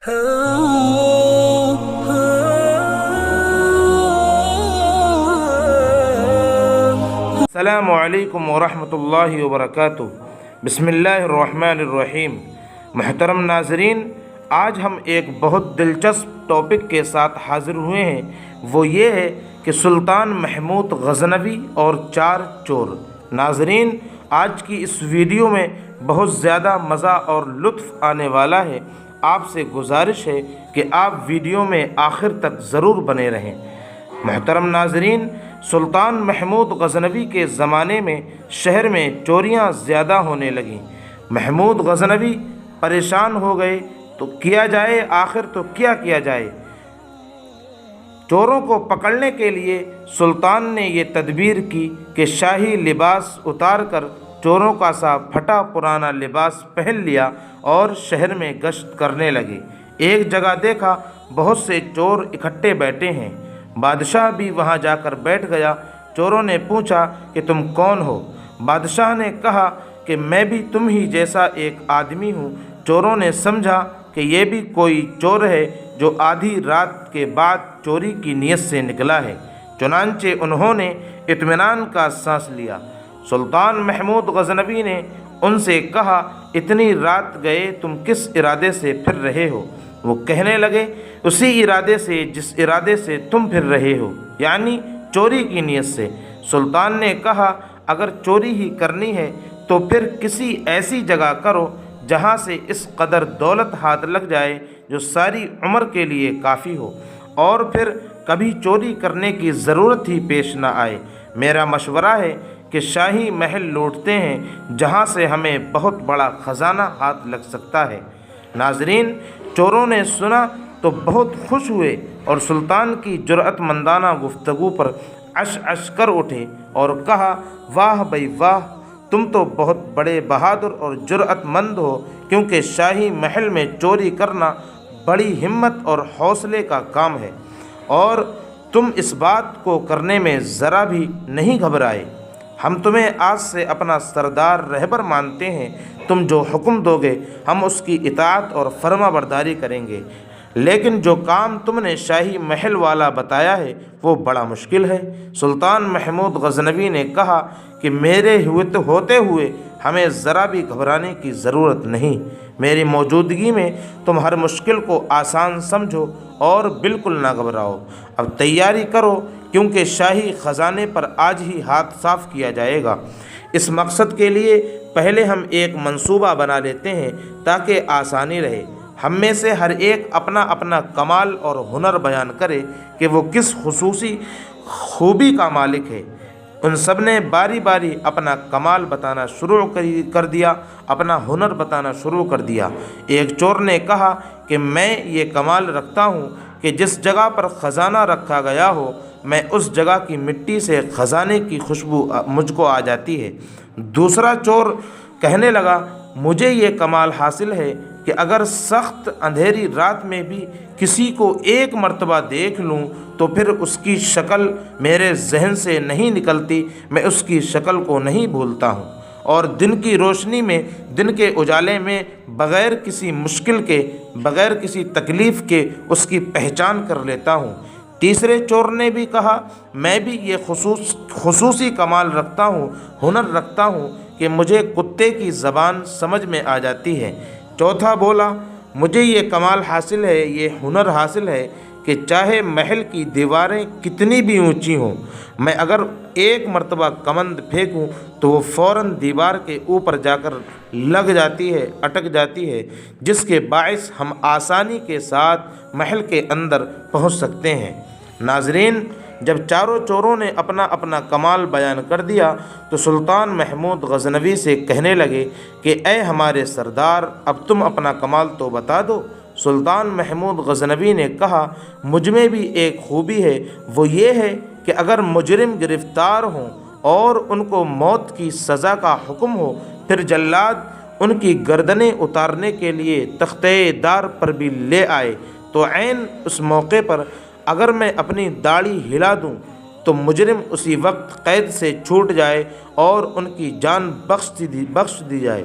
السلام علیکم ورحمۃ اللہ وبرکاتہ۔ بسم اللہ الرحمن الرحیم۔ محترم ناظرین، آج ہم ایک بہت دلچسپ ٹاپک کے ساتھ حاضر ہوئے ہیں، وہ یہ ہے کہ سلطان محمود غزنوی اور چار چور۔ ناظرین، آج کی اس ویڈیو میں بہت زیادہ مزہ اور لطف آنے والا ہے۔ آپ سے گزارش ہے کہ آپ ویڈیو میں آخر تک ضرور بنے رہیں۔ محترم ناظرین، سلطان محمود غزنوی کے زمانے میں شہر میں چوریاں زیادہ ہونے لگیں۔ محمود غزنوی پریشان ہو گئے تو کیا جائے، آخر تو کیا کیا جائے۔ چوروں کو پکڑنے کے لیے سلطان نے یہ تدبیر کی کہ شاہی لباس اتار کر چوروں کا سا پھٹا پرانا لباس پہن لیا اور شہر میں گشت کرنے لگے۔ ایک جگہ دیکھا بہت سے چور اکٹھے بیٹھے ہیں۔ بادشاہ بھی وہاں جا کر بیٹھ گیا۔ چوروں نے پوچھا کہ تم کون ہو؟ بادشاہ نے کہا کہ میں بھی تم ہی جیسا ایک آدمی ہوں۔ چوروں نے سمجھا کہ یہ بھی کوئی چور ہے جو آدھی رات کے بعد چوری کی نیت سے نکلا ہے۔ چنانچہ انہوں نے اطمینان کا سانس لیا۔ سلطان محمود غزنوی نے ان سے کہا، اتنی رات گئے تم کس ارادے سے پھر رہے ہو؟ وہ کہنے لگے، اسی ارادے سے جس ارادے سے تم پھر رہے ہو، یعنی چوری کی نیت سے۔ سلطان نے کہا، اگر چوری ہی کرنی ہے تو پھر کسی ایسی جگہ کرو جہاں سے اس قدر دولت ہاتھ لگ جائے جو ساری عمر کے لیے کافی ہو، اور پھر کبھی چوری کرنے کی ضرورت ہی پیش نہ آئے۔ میرا مشورہ ہے کہ شاہی محل لوٹتے ہیں جہاں سے ہمیں بہت بڑا خزانہ ہاتھ لگ سکتا ہے۔ ناظرین، چوروں نے سنا تو بہت خوش ہوئے اور سلطان کی جرأت مندانہ گفتگو پر عش عش کر اٹھے اور کہا، واہ بھئی واہ، تم تو بہت بڑے بہادر اور جرأت مند ہو، کیونکہ شاہی محل میں چوری کرنا بڑی ہمت اور حوصلے کا کام ہے، اور تم اس بات کو کرنے میں ذرا بھی نہیں گھبرائے۔ ہم تمہیں آج سے اپنا سردار رہبر مانتے ہیں۔ تم جو حکم دو گے ہم اس کی اطاعت اور فرما برداری کریں گے، لیکن جو کام تم نے شاہی محل والا بتایا ہے وہ بڑا مشکل ہے۔ سلطان محمود غزنوی نے کہا کہ میرے ہوتے ہوئے ہمیں ذرا بھی گھبرانے کی ضرورت نہیں۔ میری موجودگی میں تم ہر مشکل کو آسان سمجھو اور بالکل نہ گھبراؤ۔ اب تیاری کرو، کیونکہ شاہی خزانے پر آج ہی ہاتھ صاف کیا جائے گا۔ اس مقصد کے لیے پہلے ہم ایک منصوبہ بنا لیتے ہیں تاکہ آسانی رہے۔ ہم میں سے ہر ایک اپنا اپنا کمال اور ہنر بیان کرے کہ وہ کس خصوصی خوبی کا مالک ہے۔ ان سب نے باری باری اپنا کمال بتانا شروع کر دیا، اپنا ہنر بتانا شروع کر دیا۔ ایک چور نے کہا کہ میں یہ کمال رکھتا ہوں کہ جس جگہ پر خزانہ رکھا گیا ہو، میں اس جگہ کی مٹی سے خزانے کی خوشبو مجھ کو آ جاتی ہے۔ دوسرا چور کہنے لگا، مجھے یہ کمال حاصل ہے کہ اگر سخت اندھیری رات میں بھی کسی کو ایک مرتبہ دیکھ لوں تو پھر اس کی شکل میرے ذہن سے نہیں نکلتی، میں اس کی شکل کو نہیں بھولتا ہوں، اور دن کی روشنی میں، دن کے اجالے میں بغیر کسی مشکل کے، بغیر کسی تکلیف کے اس کی پہچان کر لیتا ہوں۔ تیسرے چور نے بھی کہا، میں بھی یہ خصوصی کمال رکھتا ہوں، ہنر رکھتا ہوں کہ مجھے کتے کی زبان سمجھ میں آ جاتی ہے۔ چوتھا بولا، مجھے یہ کمال حاصل ہے، یہ ہنر حاصل ہے کہ چاہے محل کی دیواریں کتنی بھی اونچی ہوں، میں اگر ایک مرتبہ کمند پھینکوں تو وہ فوراً دیوار کے اوپر جا کر لگ جاتی ہے، اٹک جاتی ہے، جس کے باعث ہم آسانی کے ساتھ محل کے اندر پہنچ سکتے ہیں۔ ناظرین، جب چاروں چوروں نے اپنا اپنا کمال بیان کر دیا تو سلطان محمود غزنوی سے کہنے لگے کہ اے ہمارے سردار، اب تم اپنا کمال تو بتا دو۔ سلطان محمود غزنوی نے کہا، مجھ میں بھی ایک خوبی ہے، وہ یہ ہے کہ اگر مجرم گرفتار ہوں اور ان کو موت کی سزا کا حکم ہو، پھر جلاد ان کی گردنیں اتارنے کے لیے تختہ دار پر بھی لے آئے، تو عین اس موقع پر اگر میں اپنی داڑھی ہلا دوں تو مجرم اسی وقت قید سے چھوٹ جائے اور ان کی جان بخش دی جائے۔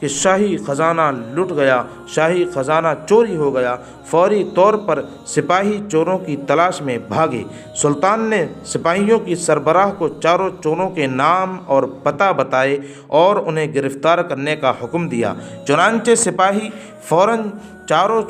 کہ شاہی خزانہ لٹ گیا، شاہی خزانہ چوری ہو گیا۔ فوری طور پر سپاہی چوروں کی تلاش میں بھاگے۔ سلطان نے سپاہیوں کی سربراہ کو چاروں چوروں کے نام اور پتہ بتائے اور انہیں گرفتار کرنے کا حکم دیا۔ چنانچہ سپاہی فوراً چاروں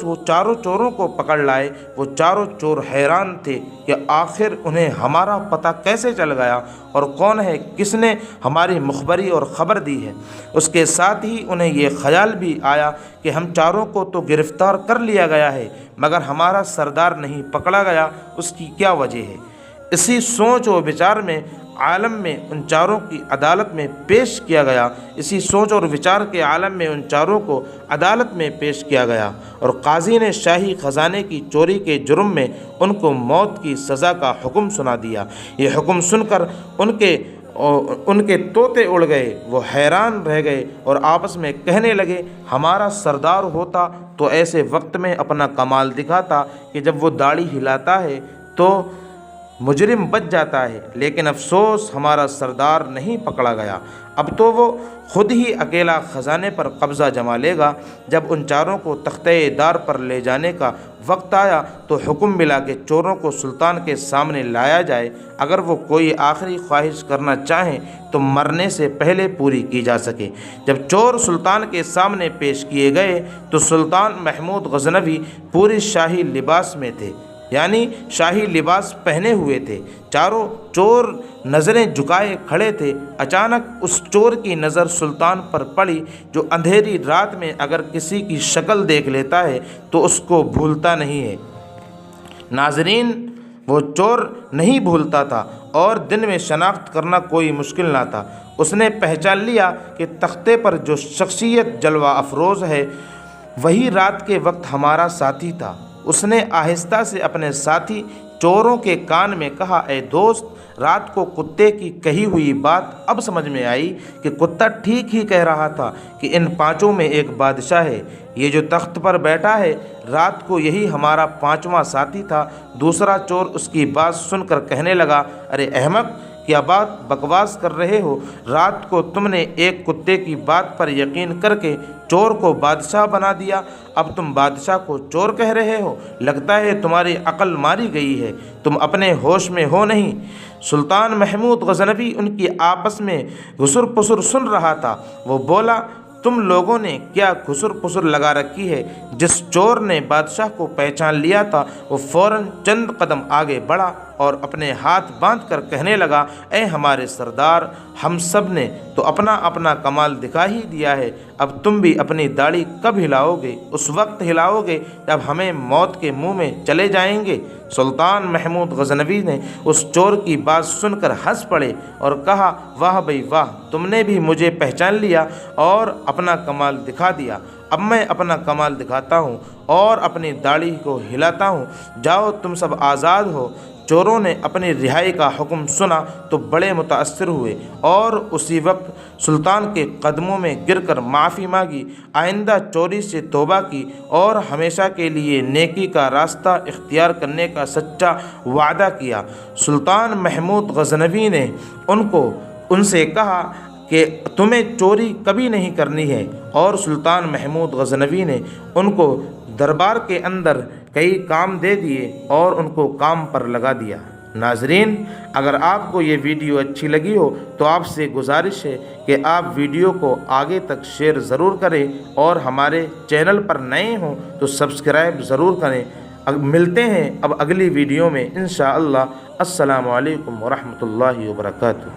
چوروں کو پکڑ لائے۔ وہ چاروں چور حیران تھے کہ آخر انہیں ہمارا پتہ کیسے چل گیا اور کون ہے، کس نے ہماری مخبری اور خبر دی ہے۔ اس کے ساتھ ہی انہیں یہ خیال بھی آیا کہ ہم چاروں کو تو گرفتار کر لیا گیا ہے، مگر ہمارا سردار نہیں پکڑا گیا، اس کی کیا وجہ ہے؟ اسی سوچ و بچار میں عالم میں ان چاروں کی عدالت میں پیش کیا گیا اسی سوچ اور وچار کے عالم میں ان چاروں کو عدالت میں پیش کیا گیا اور قاضی نے شاہی خزانے کی چوری کے جرم میں ان کو موت کی سزا کا حکم سنا دیا۔ یہ حکم سن کر ان کے طوطے اڑ گئے، وہ حیران رہ گئے اور آپس میں کہنے لگے، ہمارا سردار ہوتا تو ایسے وقت میں اپنا کمال دکھاتا کہ جب وہ داڑھی ہلاتا ہے تو مجرم بچ جاتا ہے، لیکن افسوس ہمارا سردار نہیں پکڑا گیا۔ اب تو وہ خود ہی اکیلا خزانے پر قبضہ جما لے گا۔ جب ان چاروں کو تختہ دار پر لے جانے کا وقت آیا تو حکم ملا کہ چوروں کو سلطان کے سامنے لایا جائے۔ اگر وہ کوئی آخری خواہش کرنا چاہیں تو مرنے سے پہلے پوری کی جا سکے۔ جب چور سلطان کے سامنے پیش کیے گئے تو سلطان محمود غزنوی پوری شاہی لباس میں تھے، یعنی شاہی لباس پہنے ہوئے تھے۔ چاروں چور نظریں جھکائے کھڑے تھے۔ اچانک اس چور کی نظر سلطان پر پڑی جو اندھیری رات میں اگر کسی کی شکل دیکھ لیتا ہے تو اس کو بھولتا نہیں ہے۔ ناظرین، وہ چور نہیں بھولتا تھا اور دن میں شناخت کرنا کوئی مشکل نہ تھا۔ اس نے پہچان لیا کہ تختے پر جو شخصیت جلوہ افروز ہے وہی رات کے وقت ہمارا ساتھی تھا۔ اس نے آہستہ سے اپنے ساتھی چوروں کے کان میں کہا، اے دوست، رات کو کتے کی کہی ہوئی بات اب سمجھ میں آئی کہ کتا ٹھیک ہی کہہ رہا تھا کہ ان پانچوں میں ایک بادشاہ ہے۔ یہ جو تخت پر بیٹھا ہے رات کو یہی ہمارا پانچواں ساتھی تھا۔ دوسرا چور اس کی بات سن کر کہنے لگا، ارے احمق، کیا بات بکواس کر رہے ہو؟ رات کو تم نے ایک کتے کی بات پر یقین کر کے چور کو بادشاہ بنا دیا، اب تم بادشاہ کو چور کہہ رہے ہو؟ لگتا ہے تمہاری عقل ماری گئی ہے، تم اپنے ہوش میں ہو نہیں۔ سلطان محمود غزنوی ان کی آپس میں گھسر پسر سن رہا تھا۔ وہ بولا، تم لوگوں نے کیا گھسر پسر لگا رکھی ہے؟ جس چور نے بادشاہ کو پہچان لیا تھا وہ فوراً چند قدم آگے بڑھا اور اپنے ہاتھ باندھ کر کہنے لگا، اے ہمارے سردار، ہم سب نے تو اپنا اپنا کمال دکھا ہی دیا ہے، اب تم بھی اپنی داڑھی کب ہلاؤ گے؟ اس وقت ہلاؤ گے جب ہمیں موت کے منہ میں چلے جائیں گے۔ سلطان محمود غزنوی نے اس چور کی بات سن کر ہنس پڑے اور کہا، واہ بھائی واہ، تم نے بھی مجھے پہچان لیا اور اپنا کمال دکھا دیا۔ اب میں اپنا کمال دکھاتا ہوں اور اپنی داڑھی کو ہلاتا ہوں، جاؤ تم سب آزاد ہو۔ چوروں نے اپنی رہائی کا حکم سنا تو بڑے متاثر ہوئے اور اسی وقت سلطان کے قدموں میں گر کر معافی مانگی، آئندہ چوری سے توبہ کی اور ہمیشہ کے لیے نیکی کا راستہ اختیار کرنے کا سچا وعدہ کیا۔ سلطان محمود غزنوی نے ان سے کہا کہ تمہیں چوری کبھی نہیں کرنی ہے، اور سلطان محمود غزنوی نے ان کو دربار کے اندر کئی کام دے دیے اور ان کو کام پر لگا دیا۔ ناظرین، اگر آپ کو یہ ویڈیو اچھی لگی ہو تو آپ سے گزارش ہے کہ آپ ویڈیو کو آگے تک شیئر ضرور کریں اور ہمارے چینل پر نئے ہوں تو سبسکرائب ضرور کریں۔ ملتے ہیں اب اگلی ویڈیو میں انشاءاللہ۔ السلام علیکم ورحمۃ اللہ وبرکاتہ۔